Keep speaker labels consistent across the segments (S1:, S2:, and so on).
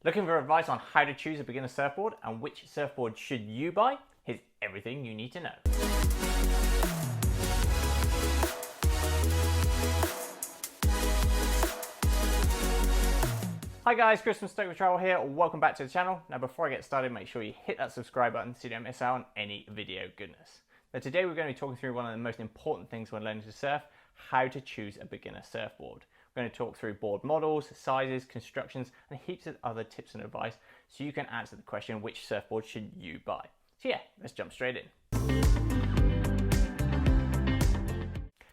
S1: Looking for advice on how to choose a beginner surfboard and which surfboard should you buy? Here's everything you need to know. Hi guys, Chris from Stoked with Travel here. Welcome back to the channel. Now before I get started, make sure you hit that subscribe button so you don't miss out on any video goodness. Now today we're going to be talking through one of the most important things when learning to surf, how to choose a beginner surfboard. We're going to talk through board models, sizes, constructions, and heaps of other tips and advice so you can answer the question, which surfboard should you buy? So yeah, let's jump straight in.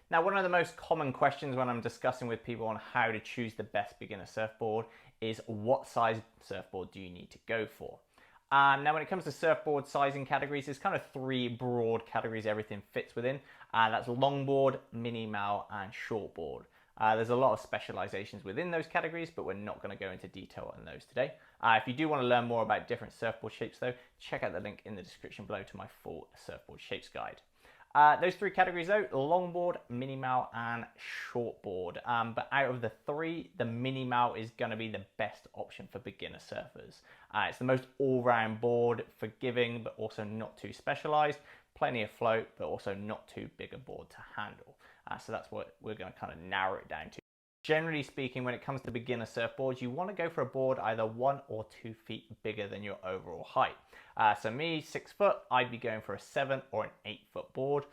S1: Now, one of the most common questions when I'm discussing with people on how to choose the best beginner surfboard is what size surfboard do you need to go for? Now, when it comes to surfboard sizing categories, there's kind of three broad categories everything fits within. That's longboard, mini mal, and shortboard. There's a lot of specializations within those categories, but we're not going to go into detail on those today. If you do want to learn more about different surfboard shapes though, check out the link in the description below to my full surfboard shapes guide. Those three categories though, longboard, mini mal, and shortboard. But out of the three, the mini mal is going to be the best option for beginner surfers. It's the most all-round board, forgiving, but also not too specialized. Plenty of float, but also not too big a board to handle. So that's what we're going to kind of narrow it down to. Generally speaking, when it comes to beginner surfboards, you want to go for a board either 1 or 2 feet bigger than your overall height. So me, 6 foot, I'd be going for a 7 or an 8 foot board.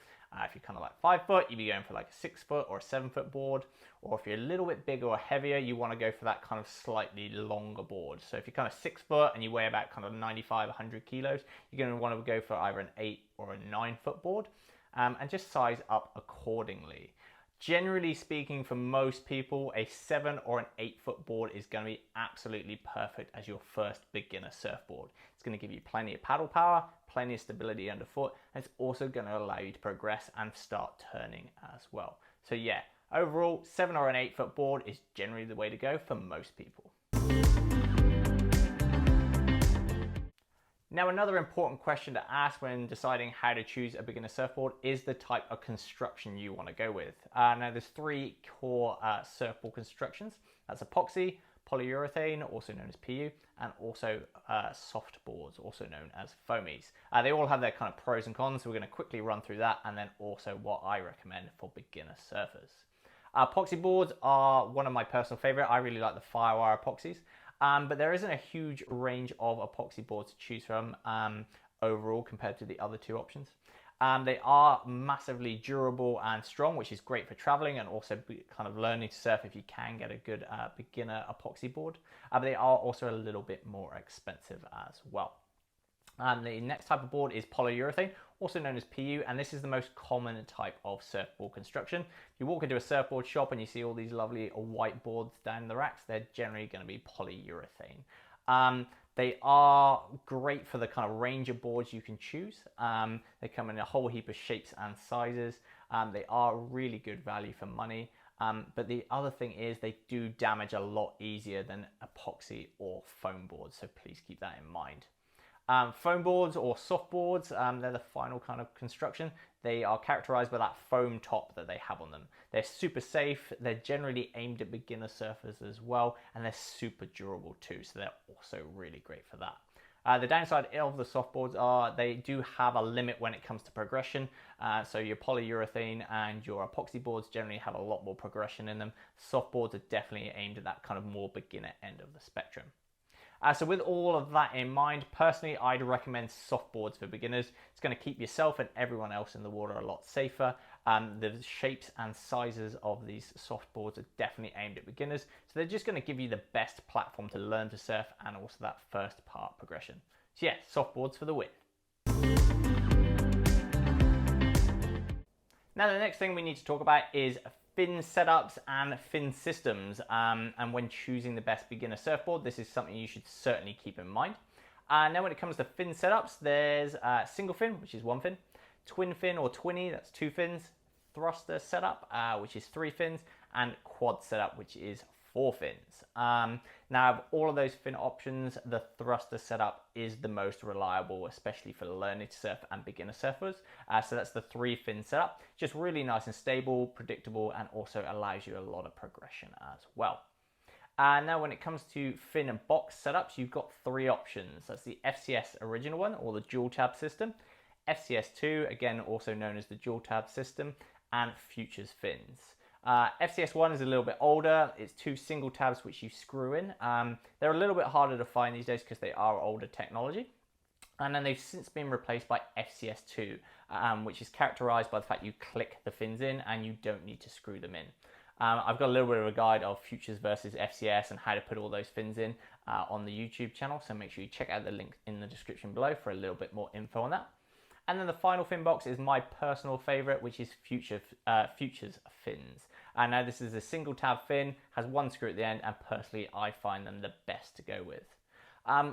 S1: If you're kind of like 5 foot, you'd be going for like a 6 foot or a 7 foot board. Or if you're a little bit bigger or heavier, you want to go for that kind of slightly longer board. So if you're kind of 6 foot and you weigh about kind of 95, 100 kilos, you're going to want to go for either an 8 or a 9 foot board. And just size up accordingly. Generally speaking, for most people, a 7 or an 8 foot board is going to be absolutely perfect as your first beginner surfboard. It's going to give you plenty of paddle power, plenty of stability underfoot, and it's also going to allow you to progress and start turning as well. So yeah, overall, 7 or an 8 foot board is generally the way to go for most people. Now, another important question to ask when deciding how to choose a beginner surfboard is the type of construction you want to go with. Now, there's three core surfboard constructions. That's epoxy, polyurethane, also known as PU, and also soft boards, also known as foamies. They all have their kind of pros and cons, so we're going to quickly run through that, and then also what I recommend for beginner surfers. Epoxy boards are one of my personal favorite. I really like the Firewire epoxies. But there isn't a huge range of epoxy boards to choose from overall compared to the other two options. They are massively durable and strong, which is great for traveling and also kind of learning to surf if you can get a good beginner epoxy board. But they are also a little bit more expensive as well. The next type of board is polyurethane, also known as PU, and this is the most common type of surfboard construction. If you walk into a surfboard shop and you see all these lovely white boards down the racks, they're generally going to be polyurethane. They are great for the kind of range of boards you can choose. They come in a whole heap of shapes and sizes. They are really good value for money. But the other thing is they do damage a lot easier than epoxy or foam boards, so please keep that in mind. Foam boards or soft boards, they're the final kind of construction. They are characterized by that foam top that they have on them. They're super safe, they're generally aimed at beginner surfers as well, and they're super durable too, so they're also really great for that. The downside of the soft boards are they do have a limit when it comes to progression. So your polyurethane and your epoxy boards generally have a lot more progression in them. Soft boards are definitely aimed at that kind of more beginner end of the spectrum. So with all of that in mind, personally, I'd recommend soft boards for beginners. It's going to keep yourself and everyone else in the water a lot safer. The shapes and sizes of these soft boards are definitely aimed at beginners. So they're just going to give you the best platform to learn to surf and also that first part progression. So yeah, soft boards for the win. Now the next thing we need to talk about is fin setups and fin systems, and when choosing the best beginner surfboard, this is something you should certainly keep in mind. Now when it comes to fin setups, there's single fin, which is 1 fin, twin fin or twinny, that's 2 fins, thruster setup, which is 3 fins, and quad setup, which is 4 fins. Now of all of those fin options, the thruster setup is the most reliable, especially for learning to surf and beginner surfers. So that's the 3 fin setup, just really nice and stable, predictable, and also allows you a lot of progression as well. And now when it comes to fin and box setups, you've got three options. That's the FCS original one, or the dual tab system, FCS2, again also known as the dual tab system, and Futures fins. FCS1 is a little bit older. It's two single tabs which you screw in. They're a little bit harder to find these days because they are older technology. And then they've since been replaced by FCS2, which is characterized by the fact you click the fins in and you don't need to screw them in. I've got a little bit of a guide of Futures versus FCS and how to put all those fins in on the YouTube channel, so make sure you check out the link in the description below for a little bit more info on that. And then the final fin box is my personal favorite, which is Futures fins. And now this is a single tab fin, has one screw at the end, and personally I find them the best to go with.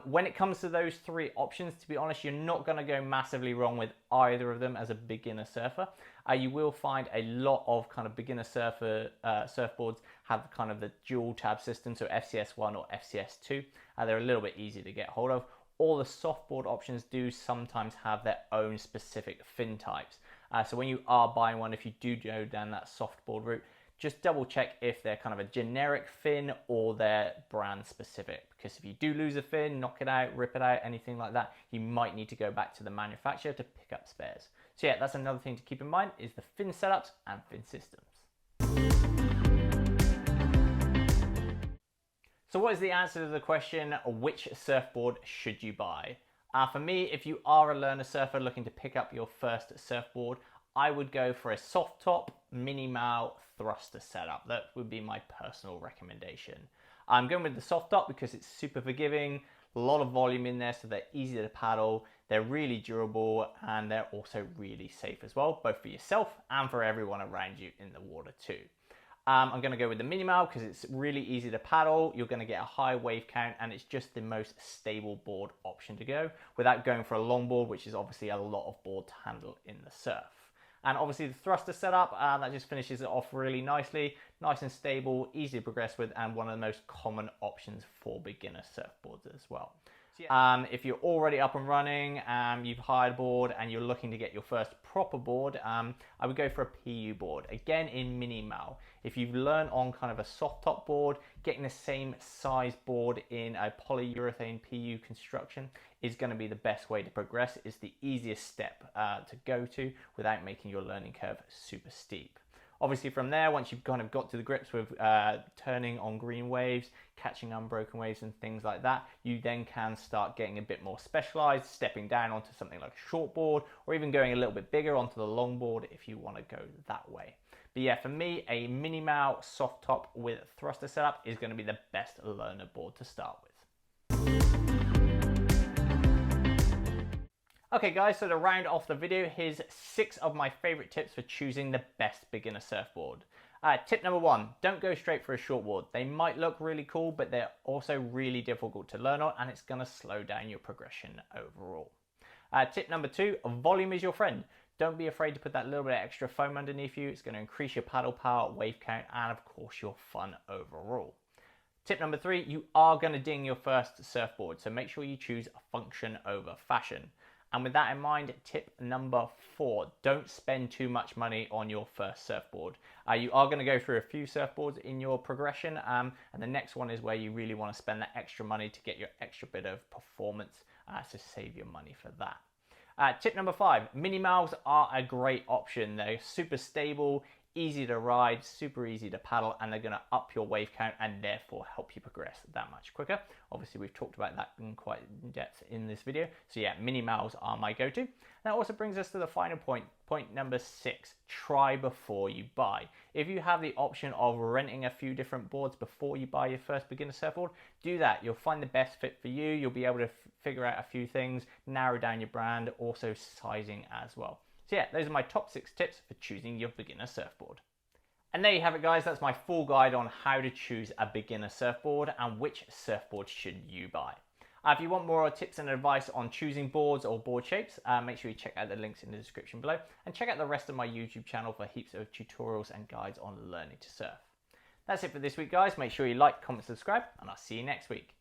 S1: When it comes to those three options, to be honest, you're not going to go massively wrong with either of them as a beginner surfer. You will find a lot of kind of beginner surfboards have kind of the dual tab system, so FCS1 or FCS2. They're a little bit easy to get hold of. All the softboard options do sometimes have their own specific fin types. So when you are buying one, if you do go down that softboard route, just double check if they're kind of a generic fin or they're brand specific. Because if you do lose a fin, knock it out, rip it out, anything like that, you might need to go back to the manufacturer to pick up spares. So yeah, that's another thing to keep in mind, is the fin setups and fin systems. So what is the answer to the question, which surfboard should you buy? For me, if you are a learner surfer looking to pick up your first surfboard, I would go for a soft top, mini mow, thruster setup. That would be my personal recommendation. I'm going with the soft top because it's super forgiving, a lot of volume in there, so they're easy to paddle, they're really durable, and they're also really safe as well, both for yourself and for everyone around you in the water too. I'm going to go with the mini mow because it's really easy to paddle, you're going to get a high wave count, and it's just the most stable board option to go without going for a long board, which is obviously a lot of board to handle in the surf. And obviously the thruster setup, that just finishes it off really nicely, nice and stable, easy to progress with, and one of the most common options for beginner surfboards as well. So yeah. If you're already up and running, you've hired a board and you're looking to get your first proper board, I would go for a PU board, again in mini mow. If you've learned on kind of a soft top board, getting the same size board in a polyurethane PU construction is going to be the best way to progress. It's the easiest step to go to without making your learning curve super steep. Obviously from there, once you've kind of got to the grips with turning on green waves, catching unbroken waves and things like that, you then can start getting a bit more specialized, stepping down onto something like a short board, or even going a little bit bigger onto the long board if you want to go that way. But yeah, for me, a mini mow soft top with thruster setup is going to be the best learner board to start with. Okay guys, so to round off the video, here's 6 of my favorite tips for choosing the best beginner surfboard. Tip number 1, don't go straight for a shortboard. They might look really cool, but they're also really difficult to learn on, and it's going to slow down your progression overall. Tip number 2, volume is your friend. Don't be afraid to put that little bit of extra foam underneath you. It's going to increase your paddle power, wave count, and of course your fun overall. Tip number 3, you are going to ding your first surfboard, so make sure you choose function over fashion. And with that in mind, tip number 4, don't spend too much money on your first surfboard. You are going to go through a few surfboards in your progression, and the next one is where you really want to spend that extra money to get your extra bit of performance, so save your money for that. Tip number 5, mini mows are a great option. They're super stable, easy to ride, super easy to paddle, and they're going to up your wave count and therefore help you progress that much quicker. Obviously we've talked about that in quite in depth in this video, so yeah, mini mows are my go-to. That also brings us to the final point, point number 6, try before you buy. If you have the option of renting a few different boards before you buy your first beginner surfboard, do that. You'll find the best fit for you, you'll be able to figure out a few things, narrow down your brand, also sizing as well. So yeah, those are my top 6 tips for choosing your beginner surfboard. And there you have it guys, that's my full guide on how to choose a beginner surfboard and which surfboard should you buy. If you want more tips and advice on choosing boards or board shapes, make sure you check out the links in the description below and check out the rest of my YouTube channel for heaps of tutorials and guides on learning to surf. That's it for this week guys, make sure you like, comment, subscribe, and I'll see you next week.